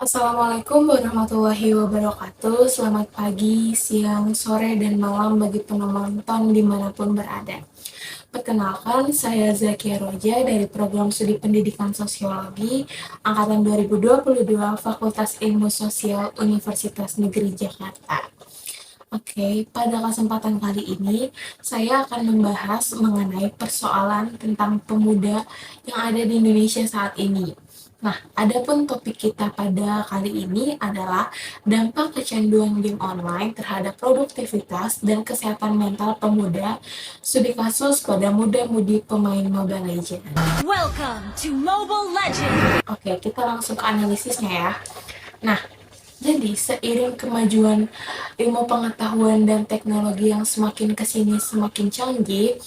Assalamualaikum warahmatullahi wabarakatuh. Selamat pagi, siang, sore, dan malam bagi penonton dimanapun berada. Perkenalkan, saya Zakia Roja dari Program Studi Pendidikan Sosiologi Angkatan 2022 Fakultas Ilmu Sosial Universitas Negeri Jakarta. Oke, pada kesempatan kali ini saya akan membahas mengenai persoalan tentang pemuda yang ada di Indonesia saat ini. Nah, adapun topik kita pada kali ini adalah dampak kecanduan game online terhadap produktivitas dan kesehatan mental pemuda, studi kasus pada muda-mudi pemain Mobile Legends. Welcome to Mobile Legends! Oke, kita langsung ke analisisnya ya. Nah, jadi seiring kemajuan ilmu pengetahuan dan teknologi yang semakin kesini semakin canggih,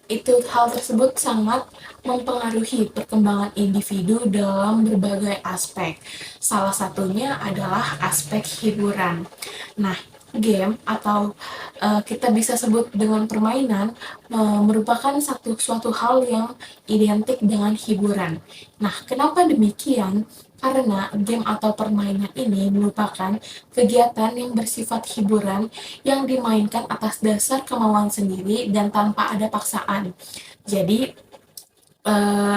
itu hal tersebut sangat mempengaruhi perkembangan individu dalam berbagai aspek. Salah satunya adalah aspek hiburan. Nah, game atau kita bisa sebut dengan permainan merupakan suatu hal yang identik dengan hiburan. Nah, kenapa demikian? Karena game atau permainan ini merupakan kegiatan yang bersifat hiburan yang dimainkan atas dasar kemauan sendiri dan tanpa ada paksaan. Jadi,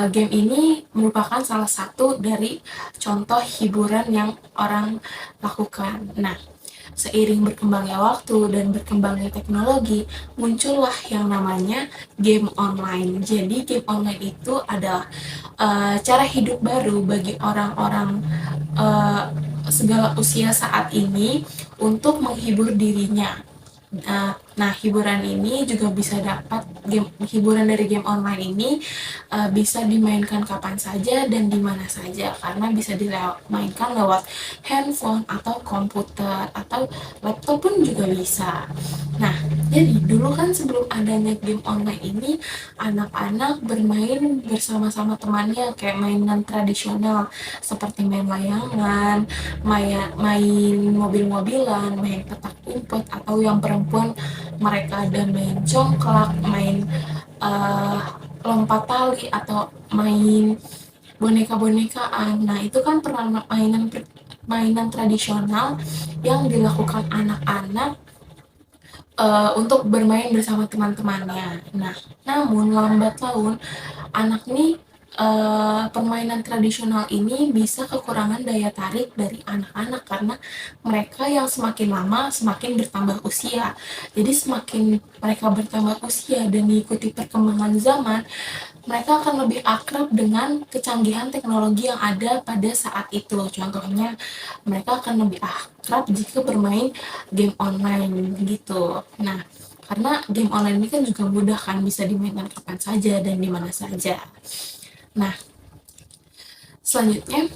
game ini merupakan salah satu dari contoh hiburan yang orang lakukan. Nah, seiring berkembangnya waktu dan berkembangnya teknologi, muncullah yang namanya game online. Jadi game online itu adalah cara hidup baru bagi orang-orang segala usia saat ini untuk menghibur dirinya. Nah, hiburan ini juga bisa hiburan dari game online ini bisa dimainkan kapan saja dan di mana saja karena bisa dimainkan lewat handphone atau komputer atau laptop pun juga bisa. Nah, jadi dulu kan sebelum adanya game online ini, anak-anak bermain bersama-sama temannya kayak mainan tradisional seperti main layangan, main mobil-mobilan, main petak umpet, atau yang perempuan mereka ada main congklak, main lompat tali, atau main boneka-bonekaan. Nah, itu kan mainan tradisional yang dilakukan anak-anak untuk bermain bersama teman-temannya. Nah, namun lambat laun anak nih permainan tradisional ini bisa kekurangan daya tarik dari anak-anak karena mereka yang semakin lama semakin bertambah usia. Jadi semakin mereka bertambah usia dan mengikuti perkembangan zaman, mereka akan lebih akrab dengan kecanggihan teknologi yang ada pada saat itu. Contohnya, mereka akan lebih akrab jika bermain game online gitu. Nah, karena game online ini kan juga mudah kan, bisa dimainkan kapan saja dan di mana saja. Nah, selanjutnya,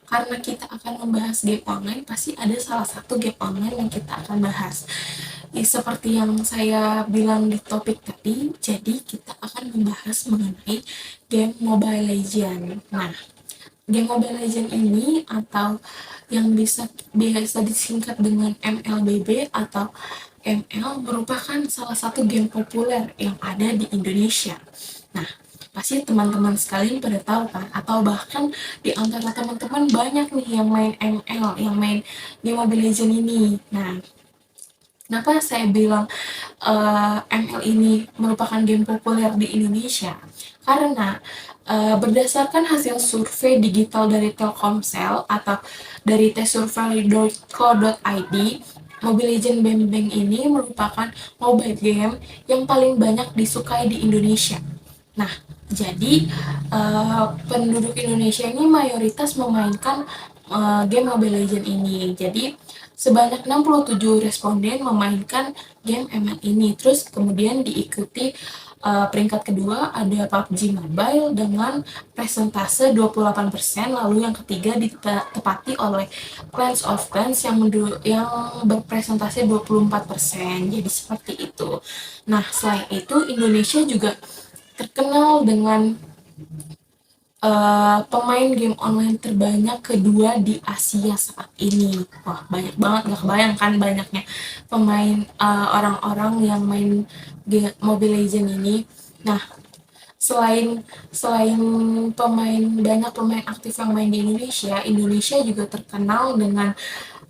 karena kita akan membahas game online, pasti ada salah satu game online yang kita akan bahas. Seperti yang saya bilang di topik tadi, jadi kita akan membahas mengenai game Mobile Legends. Nah, game Mobile Legends ini atau yang biasa disingkat dengan MLBB atau ML merupakan salah satu game populer yang ada di Indonesia. Nah, pasti teman-teman sekalian pada tahu kan, atau bahkan di antara teman-teman banyak nih yang main ML, yang main game Mobile Legends ini. Nah, kenapa saya bilang ML ini merupakan game populer di Indonesia? Karena berdasarkan hasil survei digital dari Telkomsel atau dari tsurvey.co.id, Mobile Legends Bang Bang ini merupakan mobile game yang paling banyak disukai di Indonesia. Nah, jadi penduduk Indonesia ini mayoritas memainkan game Mobile Legends ini. Jadi sebanyak 67 responden memainkan game ML ini. Terus kemudian diikuti peringkat kedua ada PUBG Mobile dengan presentase 28%, lalu yang ketiga ditepati oleh Clash of Clans yang berpresentase 24%. Jadi seperti itu. Nah, selain itu Indonesia juga terkenal dengan pemain game online terbanyak kedua di Asia saat ini. Wah, banyak banget, gak kebayangkan banyaknya pemain orang-orang yang main Mobile Legends ini. Nah, Selain selain banyak pemain aktif yang main di Indonesia, Indonesia juga terkenal dengan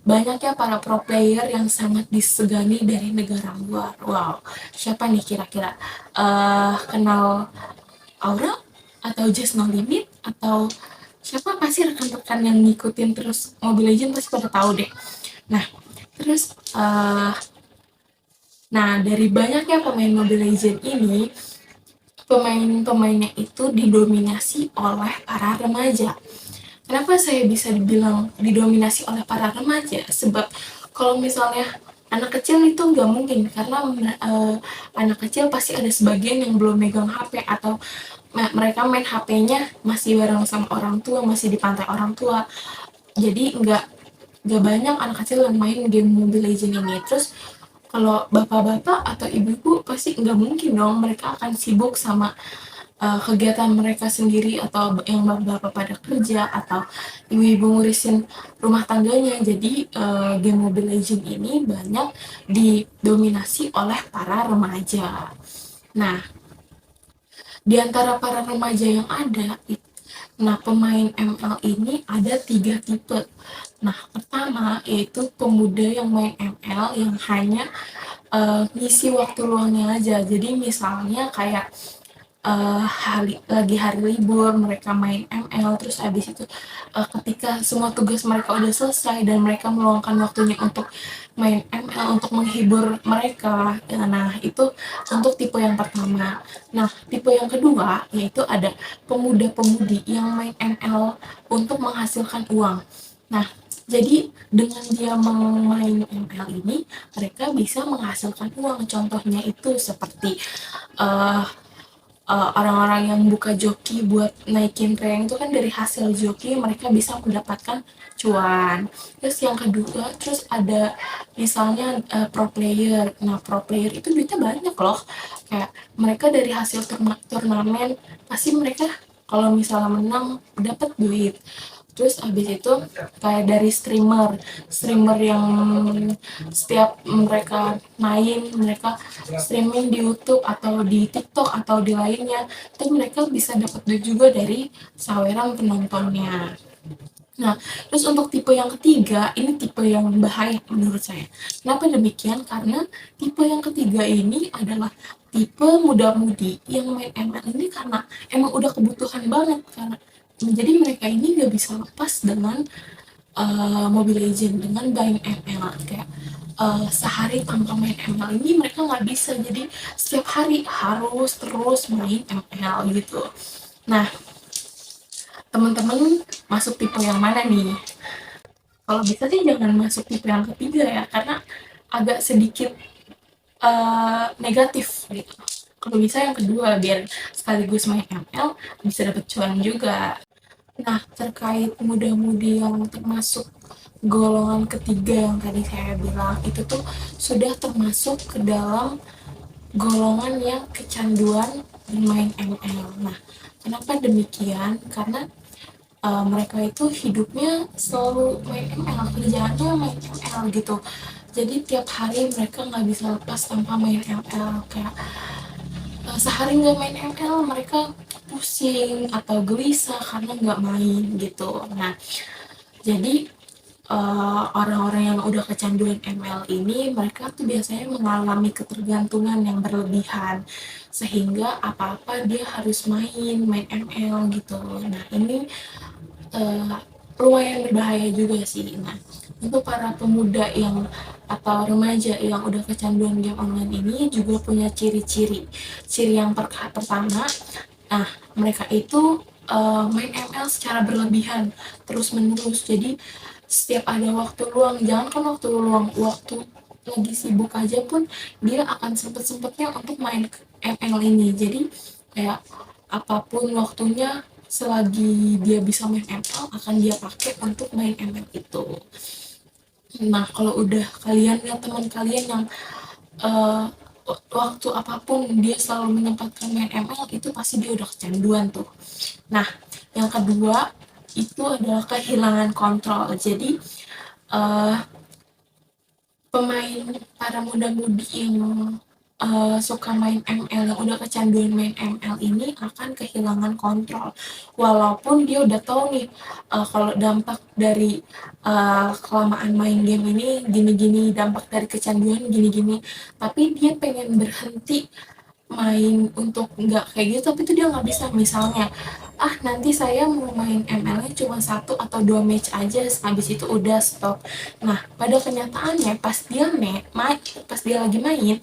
banyaknya para pro player yang sangat disegani dari negara luar. Wow, siapa nih kira-kira? Kenal Aura? Atau Just No Limit? Atau siapa? Pasti rekan-rekan yang ngikutin terus Mobile Legends pasti pada tahu deh. Nah, terus dari banyaknya pemain Mobile Legends ini, pemain-pemainnya itu didominasi oleh para remaja. Kenapa saya bisa dibilang didominasi oleh para remaja? Sebab kalau misalnya anak kecil itu nggak mungkin, karena anak kecil pasti ada sebagian yang belum megang HP, atau mereka main HP-nya masih bareng sama orang tua, masih di pantai orang tua. Jadi nggak banyak anak kecil yang main game Mobile Legends ini. Terus kalau bapak-bapak atau ibu-ibu pasti nggak mungkin dong, mereka akan sibuk sama kegiatan mereka sendiri, atau yang bapak-bapak pada kerja, atau ibu-ibu ngurusin rumah tangganya. Jadi game Mobile Legends ini banyak didominasi oleh para remaja. Nah, di antara para remaja yang ada, pemain ML ini ada 3 tipe. Nah, pertama yaitu pemuda yang main ML yang hanya ngisi waktu luangnya aja. Jadi misalnya kayak lagi hari libur mereka main ML, terus habis itu ketika semua tugas mereka udah selesai dan mereka meluangkan waktunya untuk main ML untuk menghibur mereka. Nah, itu untuk tipe yang pertama. Nah, tipe yang kedua yaitu ada pemuda-pemudi yang main ML untuk menghasilkan uang. Nah, jadi dengan dia main ML ini, mereka bisa menghasilkan uang. Contohnya itu seperti uh, orang-orang yang buka joki buat naikin rank, itu kan dari hasil joki mereka bisa mendapatkan cuan. Terus yang kedua, terus ada misalnya pro player. Nah, pro player itu duitnya banyak loh. Kayak mereka dari hasil turnamen pasti mereka kalau misalnya menang dapat duit. Terus abis itu kayak dari streamer yang setiap mereka main, mereka streaming di YouTube atau di TikTok atau di lainnya, itu mereka bisa dapat duit juga dari saweran penontonnya. Nah, terus untuk tipe yang ketiga, ini tipe yang bahaya menurut saya. Kenapa demikian? Karena tipe yang ketiga ini adalah tipe muda-mudi yang main ML ini karena emang udah kebutuhan banget, karena jadi mereka ini gak bisa lepas dengan Mobile Legends, dengan main ML. Kayak sehari tanpa main ML ini mereka nggak bisa, jadi setiap hari harus terus main ML gitu. Nah, teman-teman masuk tipe yang mana nih? Kalau bisa sih jangan masuk tipe yang ketiga ya, karena agak sedikit negatif gitu. Kalau bisa yang kedua, biar sekaligus main ML bisa dapet cuan juga. Nah, terkait muda-mudi yang termasuk golongan ketiga yang tadi saya bilang, itu tuh sudah termasuk ke dalam golongan yang kecanduan bermain ML. Nah, kenapa demikian? Karena mereka itu hidupnya selalu main ML, kerjaannya main ML gitu. Jadi tiap hari mereka nggak bisa lepas tanpa main ML. Kayak sehari nggak main ML mereka pusing atau gelisah karena nggak main gitu. Nah, jadi orang-orang yang udah kecanduan ML ini, mereka tuh biasanya mengalami ketergantungan yang berlebihan, sehingga apa-apa dia harus main ML gitu. Nah, ini uh, lumayan berbahaya juga sih. Nah, untuk para pemuda yang atau remaja yang udah kecanduan game online ini juga punya ciri-ciri. Ciri yang pertama, nah mereka itu main ML secara berlebihan terus menerus. Jadi setiap ada waktu luang, jangan kan waktu luang, waktu lagi sibuk aja pun dia akan sempet-sempetnya untuk main ML ini. Jadi kayak apapun waktunya selagi dia bisa main ML akan dia pakai untuk main ML itu. Nah, kalau udah kalian lihat teman kalian yang uh, waktu apapun dia selalu menyempatkan main ML, itu pasti dia udah kecanduan tuh. Nah, yang kedua itu adalah kehilangan kontrol. Jadi uh, para muda-mudi yang suka main ML, yang udah kecanduan main ML ini akan kehilangan kontrol. Walaupun dia udah tahu nih, kalau dampak dari, kelamaan main game ini gini-gini, dampak dari kecanduan gini-gini, tapi dia pengen berhenti main untuk nggak kayak gitu, tapi itu dia nggak bisa. Misalnya, nanti saya mau main ML-nya cuma 1 atau 2 match aja, habis itu udah stop. Nah, pada kenyataannya pas dia lagi main,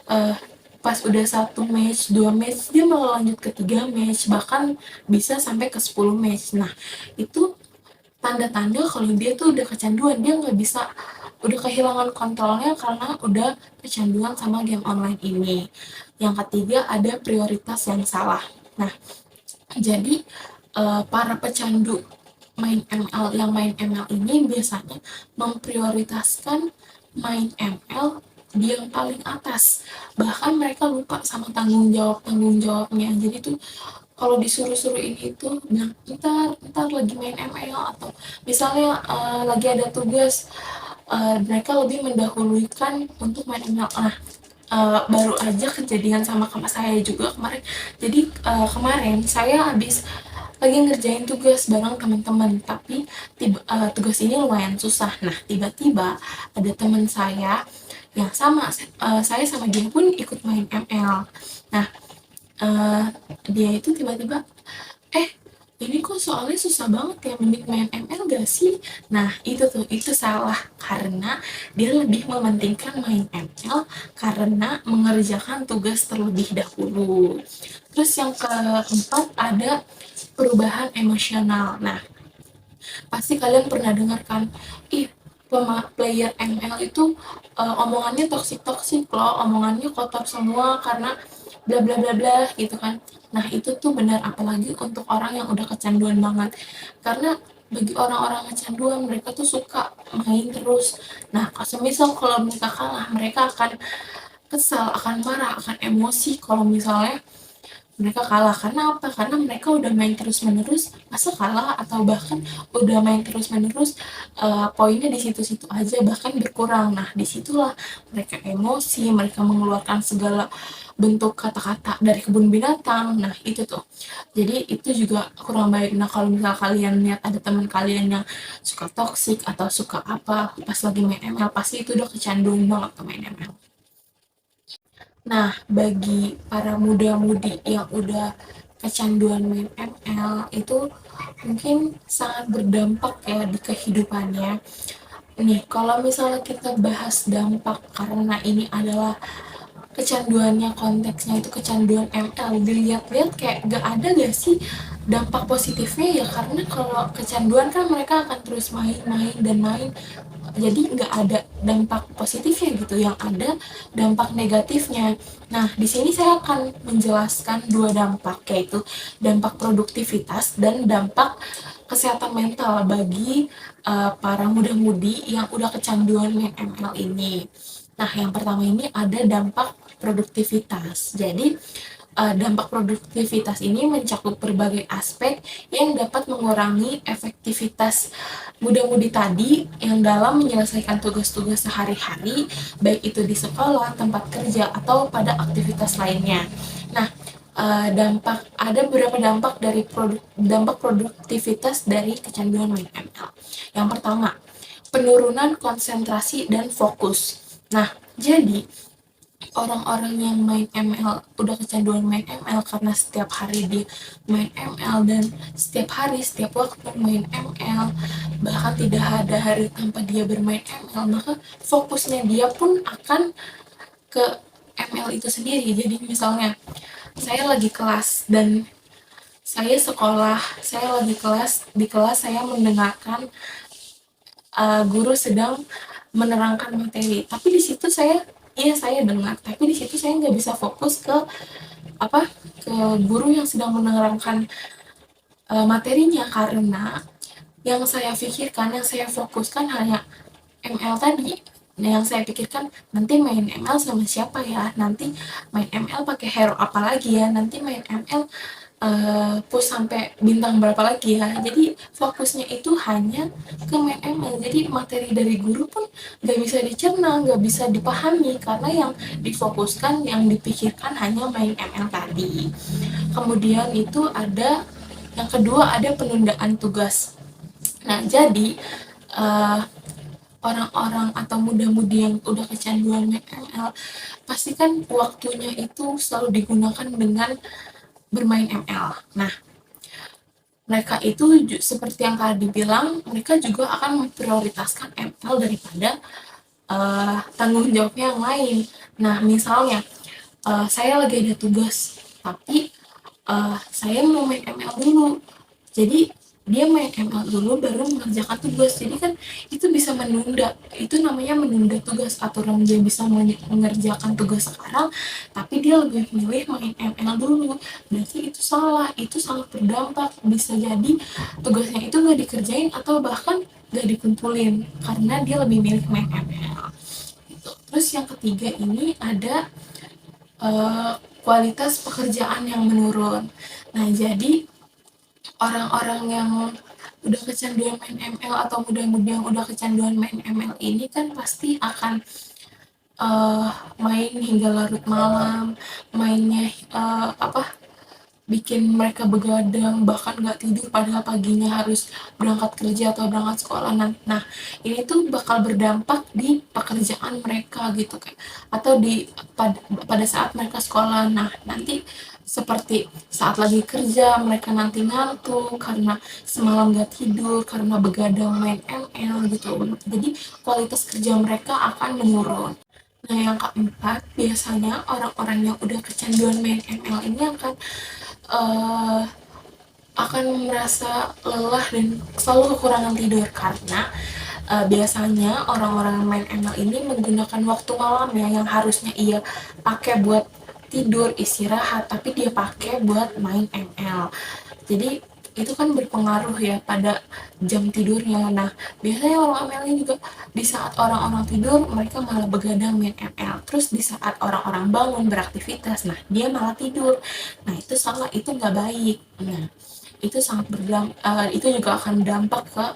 eh, pas udah 1 match, 2 match, dia malah lanjut ke 3 match, bahkan bisa sampai ke 10 match. Nah, itu tanda-tanda kalau dia tuh udah kecanduan, dia nggak bisa, udah kehilangan kontrolnya karena udah kecanduan sama game online ini. Yang ketiga, ada prioritas yang salah. Nah, jadi para pecandu main ML ini biasanya memprioritaskan main ML di yang paling atas. Bahkan mereka lupa sama tanggung jawabnya. Jadi tuh kalau disuruh-suruh ini itu bilang ntar lagi main ML, atau misalnya lagi ada tugas, mereka lebih mendahulukan untuk main ML. Nah, baru aja kejadian sama saya juga kemarin. Jadi kemarin saya habis lagi ngerjain tugas bareng teman-teman, tapi tugas ini lumayan susah. Nah, tiba-tiba ada teman saya yang sama, saya sama dia pun ikut main ML. Nah, eh, dia itu tiba-tiba, eh ini kok soalnya susah banget ya, mending main ML gak sih? Nah, itu salah, karena dia lebih mementingkan main ML karena mengerjakan tugas terlebih dahulu. Terus yang keempat, ada perubahan emosional. Nah, pasti kalian pernah dengar kan, ih, player ML itu omongannya toksik loh, omongannya kotor semua karena bla bla bla bla gitu kan. Nah, itu tuh benar, apalagi untuk orang yang udah kecanduan banget. Karena bagi orang-orang kecanduan, mereka tuh suka main terus. Nah, semisal kalau mereka kalah, mereka akan kesal, akan marah, akan emosi kalau misalnya mereka kalah. Karena apa? Karena mereka udah main terus-menerus, masa kalah, atau bahkan udah main terus-menerus, poinnya di situ-situ aja, bahkan berkurang. Nah, disitulah mereka emosi, mereka mengeluarkan segala bentuk kata-kata dari kebun binatang. Nah, itu tuh. Jadi itu juga kurang baik. Nah, kalau misal kalian lihat ada teman kalian yang suka toksik atau suka apa pas lagi main ML, pasti itu udah kecanduan banget ke main ML. Nah, bagi para muda-mudi yang udah kecanduan main ML, itu mungkin sangat berdampak ya di kehidupannya. Nih, kalau misalnya kita bahas dampak, karena ini adalah kecanduannya, konteksnya itu kecanduan ML, dilihat-lihat kayak gak ada gak sih dampak positifnya ya? Karena kalau kecanduan kan mereka akan terus main dan main, jadi nggak ada dampak positifnya gitu, yang ada dampak negatifnya. Nah, di sini saya akan menjelaskan 2 dampak, yaitu dampak produktivitas dan dampak kesehatan mental bagi para muda-mudi yang udah kecanduan main ML ini. Nah, yang pertama ini ada dampak produktivitas. Jadi, dampak produktivitas ini mencakup berbagai aspek yang dapat mengurangi efektivitas muda-mudi tadi yang dalam menyelesaikan tugas-tugas sehari-hari, baik itu di sekolah, tempat kerja, atau pada aktivitas lainnya. Nah, ada beberapa dampak dari dampak produktivitas dari kecanduan main ML. Yang pertama, penurunan konsentrasi dan fokus. Nah, jadi orang-orang yang main ML, udah kecanduan main ML karena setiap hari dia main ML, dan setiap hari, setiap waktu main ML, bahkan tidak ada hari tanpa dia bermain ML, maka fokusnya dia pun akan ke ML itu sendiri. Jadi misalnya saya lagi kelas dan saya lagi di kelas saya mendengarkan guru sedang menerangkan materi, tapi di situ saya dengar, tapi di situ saya nggak bisa fokus ke ke guru yang sedang menerangkan materinya, karena yang saya pikirkan, yang saya fokuskan hanya ML tadi. Nah, yang saya pikirkan, nanti main ML sama siapa ya, nanti main ML pakai hero apa lagi ya, nanti main ML push sampai bintang berapa lagi ya. Jadi fokusnya itu hanya ke main ML. Jadi materi dari guru pun nggak bisa dicerna, nggak bisa dipahami karena yang difokuskan, yang dipikirkan hanya main ML tadi. Kemudian itu ada yang kedua ada penundaan tugas. Nah, jadi eh, orang-orang atau muda-mudi yang udah kecanduan main ML pasti kan waktunya itu selalu digunakan dengan bermain ML. Nah, mereka itu seperti yang tadi bilang, mereka juga akan memprioritaskan ML daripada tanggung jawabnya yang lain. Nah, misalnya saya lagi ada tugas, tapi saya mau main ML dulu. Jadi dia main ML dulu baru mengerjakan tugas. Jadi kan itu bisa menunda. Itu namanya menunda tugas. Aturan dia bisa mengerjakan tugas sekarang, tapi dia lebih milih main ML dulu. Berarti itu salah. Itu sangat berdampak. Bisa jadi tugasnya itu nggak dikerjain atau bahkan nggak dikumpulin karena dia lebih milih main ML. Gitu. Terus yang ketiga ini ada kualitas pekerjaan yang menurun. Nah, jadi orang-orang yang udah kecanduan main ML atau muda-mudi yang udah kecanduan main ML ini kan pasti akan main hingga larut malam, mainnya bikin mereka begadang, bahkan nggak tidur padahal paginya harus berangkat kerja atau berangkat sekolah. Nah, ini tuh bakal berdampak di pekerjaan mereka gitu kayak atau pada saat mereka sekolah. Nah, nanti seperti saat lagi kerja mereka nanti ngantuk karena semalam nggak tidur karena begadang main ML gitu. Jadi kualitas kerja mereka akan menurun. Nah, yang keempat, biasanya orang-orang yang udah kecanduan main ML ini uh, akan merasa lelah dan selalu kekurangan tidur karena biasanya orang-orang yang main ML ini menggunakan waktu malam ya yang harusnya ia pakai buat tidur istirahat tapi dia pakai buat main ML. Jadi itu kan berpengaruh ya pada jam tidurnya. Nah, biasanya orang ML ini juga di saat orang-orang tidur mereka malah begadang main ML. Terus di saat orang-orang bangun beraktivitas, nah dia malah tidur. Nah, itu salah, itu nggak baik. Nah, itu sangat itu juga akan dampak ke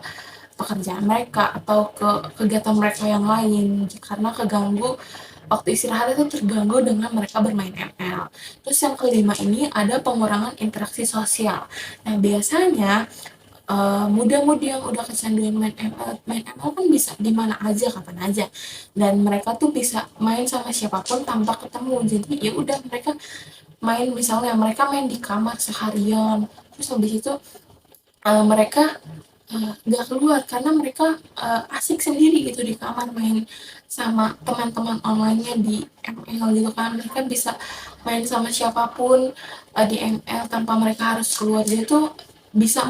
pekerjaan mereka atau ke kegiatan mereka yang lain karena keganggu waktu istirahat itu terganggu dengan mereka bermain ML. Terus yang kelima ini ada pengurangan interaksi sosial. Nah, biasanya muda-mudi yang udah kecanduan main ML kan bisa di mana aja, kapan aja. Dan mereka tuh bisa main sama siapapun tanpa ketemu. Jadi ya udah mereka main misalnya mereka main di kamar seharian. Terus habis itu mereka nggak keluar karena mereka asik sendiri gitu di kamar main sama teman-teman online-nya di ML gitu kan. Mereka bisa main sama siapapun di ML tanpa mereka harus keluar. Jadi tuh bisa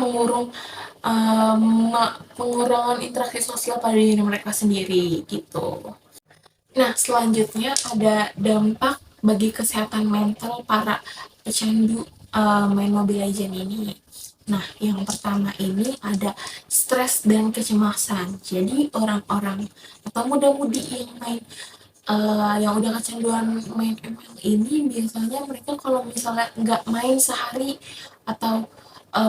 mengurangi interaksi sosial pada diri mereka sendiri gitu. Nah, selanjutnya ada dampak bagi kesehatan mental para pecandu main Mobile Legends ini. Nah, yang pertama ini ada stres dan kecemasan. Jadi orang-orang atau muda-mudi yang yang udah kecanduan main ML ini biasanya mereka kalau misalnya nggak main sehari atau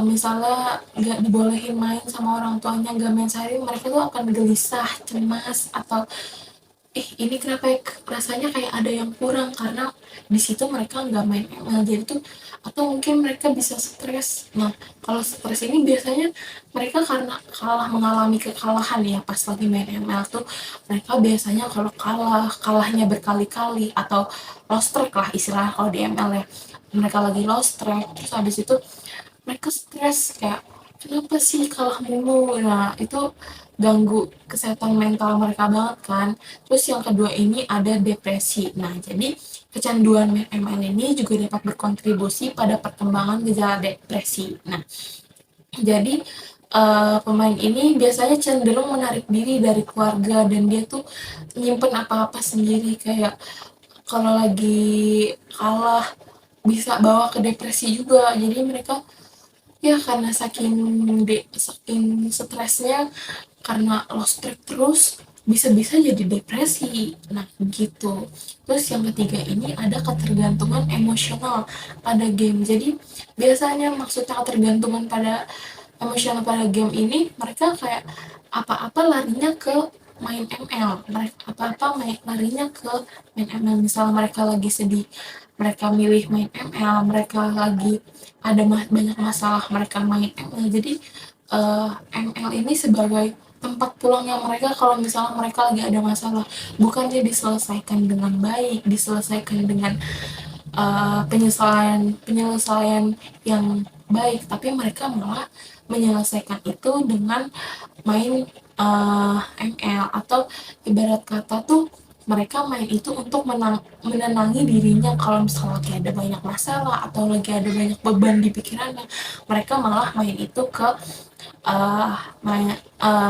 misalnya nggak dibolehin main sama orang tuanya nggak main sehari mereka tuh akan gelisah, cemas atau ini kenapa ya, rasanya kayak ada yang kurang karena di situ mereka nggak main ML jadi tuh atau mungkin mereka bisa stres. Nah, kalau stres ini biasanya mereka karena mengalami kekalahan ya pas lagi main ML tuh mereka biasanya kalau kalahnya berkali-kali atau lost track lah istilah kalau di ML ya mereka lagi lost track terus habis itu mereka stres kayak kenapa sih kalah mulu. Nah, itu ganggu kesehatan mental mereka banget kan. Terus yang kedua ini ada depresi. Nah, jadi kecanduan main ML ini juga dapat berkontribusi pada perkembangan gejala depresi. Nah, jadi pemain ini biasanya cenderung menarik diri dari keluarga dan dia tuh nyimpen apa-apa sendiri kayak kalau lagi kalah bisa bawa ke depresi juga. Jadi mereka ya karena saking stresnya karena lost track terus bisa-bisa jadi depresi. Nah, gitu. Terus yang ketiga ini ada ketergantungan emosional pada game. Jadi biasanya maksudnya ketergantungan pada emosional pada game ini, mereka kayak apa-apa larinya ke main ML. Mereka apa-apa larinya ke main ML. Misalnya mereka lagi sedih, mereka milih main ML. Mereka lagi ada banyak masalah, mereka main ML. Jadi ML ini sebagai tempat pulangnya mereka kalau misalnya mereka lagi ada masalah, bukannya diselesaikan dengan baik, diselesaikan dengan penyelesaian penyelesaian yang baik, tapi mereka malah menyelesaikan itu dengan main ML, atau ibarat kata tuh mereka main itu untuk menenangi dirinya kalau misalnya lagi ada banyak masalah atau lagi ada banyak beban di pikirannya, mereka malah main itu ke uh,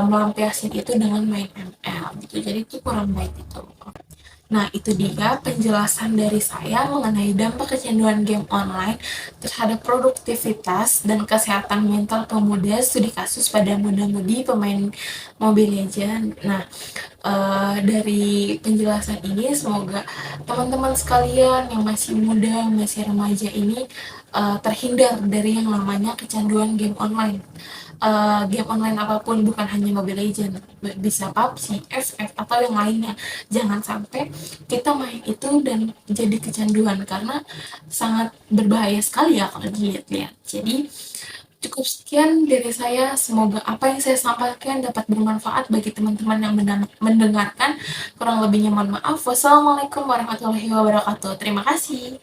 melampiaskan itu dengan main ML gitu. Jadi itu kurang baik itu. Nah, itu dia penjelasan dari saya mengenai dampak kecanduan game online terhadap produktivitas dan kesehatan mental pemuda, studi kasus pada muda-mudi pemain Mobile Legends. Nah, dari penjelasan ini semoga teman-teman sekalian yang masih muda, masih remaja ini terhindar dari yang namanya kecanduan game online. Game online apapun, bukan hanya Mobile Legends, bisa PUBG, FF, atau yang lainnya. Jangan sampai kita main itu dan jadi kecanduan, karena sangat berbahaya sekali ya kalau dilihat-lihat. Jadi cukup sekian dari saya, semoga apa yang saya sampaikan dapat bermanfaat bagi teman-teman yang mendengarkan. Kurang lebihnya mohon maaf. Wassalamualaikum warahmatullahi wabarakatuh. Terima kasih.